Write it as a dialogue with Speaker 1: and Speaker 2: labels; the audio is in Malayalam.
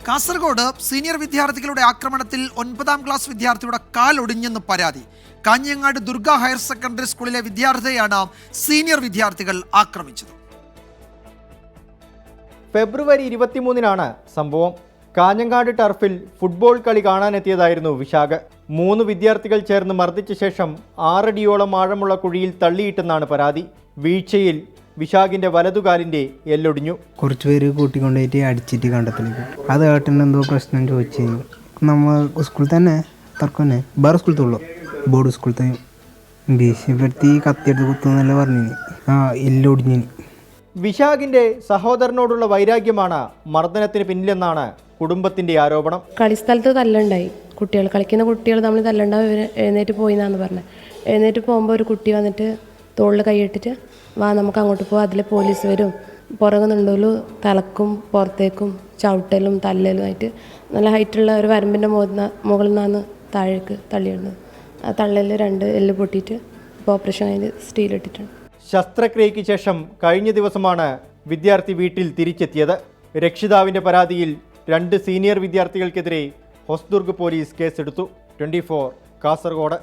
Speaker 1: കാസർഗോഡ് സീനിയർ വിദ്യാർത്ഥികളുടെ ആക്രമണത്തിൽ 9ാം ക്ലാസ് വിദ്യാർത്ഥിയുടെ കാലൊടിഞ്ഞെന്ന് പരാതി. കാഞ്ഞങ്ങാട് ദുർഗ ഹയർ സെക്കൻഡറി സ്കൂളിലെ വിദ്യാർത്ഥിയെയാണ് സീനിയർ വിദ്യാർത്ഥികൾ ആക്രമിച്ചത്.
Speaker 2: ഫെബ്രുവരി 23-നാണ് സംഭവം. കാഞ്ഞങ്ങാട് ടർഫിൽ ഫുട്ബോൾ കളി കാണാനെത്തിയതായിരുന്നു വിശാഖ്. 3 വിദ്യാർത്ഥികൾ ചേർന്ന് മർദ്ദിച്ച ശേഷം 6 അടിയോളം ആഴമുള്ള കുഴിയിൽ തള്ളിയിട്ടെന്നാണ് പരാതി. വീഴ്ചയിൽ വിശാഖിന്റെ വലതുകാലിന്റെ എല്ലൊടിഞ്ഞു.
Speaker 3: കുറച്ചുപേര് കൂട്ടിക്കൊണ്ടുപോയിട്ട് അടിച്ചിട്ട് കണ്ടത്തിലേക്ക്. അത് ഏട്ടന് എന്തോ പ്രശ്നം ചോദിച്ചു. നമ്മൾ സ്കൂളിൽ തന്നെ തർക്കം തന്നെ, വേറെ സ്കൂളത്തുള്ളൂ, ബോർഡ് സ്കൂളത്തെ ഭീഷണിപ്പെടുത്തി കത്തിയെടുത്ത് കുത്തുന്നല്ല പറഞ്ഞു. എല്ലൊടിഞ്ഞിന്.
Speaker 2: വിശാഖിന്റെ സഹോദരനോടുള്ള വൈരാഗ്യമാണ് മർദ്ദനത്തിന് പിന്നിലെന്നാണ് കുടുംബത്തിന്റെ ആരോപണം.
Speaker 4: കളിസ്ഥലത്ത് തല്ലുണ്ടായി. കളിക്കുന്ന കുട്ടികൾ നമ്മൾ തല്ലുണ്ടാവും. ഇവർ എഴുന്നേറ്റ് പോയി എന്നാണ് പറഞ്ഞത്. എഴുന്നേറ്റ് പോകുമ്പോൾ ഒരു കുട്ടി വന്നിട്ട് തോളിൽ കൈയിട്ടിട്ട് വാ നമുക്ക് അങ്ങോട്ട് പോകാം, അതിൽ പോലീസ് വരും, പുറകുന്നുണ്ടോലും തലക്കും പുറത്തേക്കും ചവിട്ടലും തല്ലലുമായിട്ട് നല്ല ഹൈറ്റുള്ള ഒരു വരമ്പിൻ്റെ മുകളിൽ നിന്നാണ് താഴേക്ക് തള്ളിയിടുന്നത്. ആ തള്ളലിൽ 2 എല്ല് പൊട്ടിയിട്ട് ഇപ്പോൾ ഓപ്പറേഷൻ കഴിഞ്ഞ് സ്റ്റീലിട്ടിട്ടുണ്ട്.
Speaker 2: ശസ്ത്രക്രിയയ്ക്ക് ശേഷം കഴിഞ്ഞ ദിവസമാണ് വിദ്യാർത്ഥി വീട്ടിൽ തിരിച്ചെത്തിയത്. രക്ഷിതാവിന്റെ പരാതിയിൽ 2 സീനിയർ വിദ്യാർത്ഥികൾക്കെതിരെ ഹൊസ്ദുർഗ് പോലീസ് കേസെടുത്തു. 24 കാസർഗോഡ്.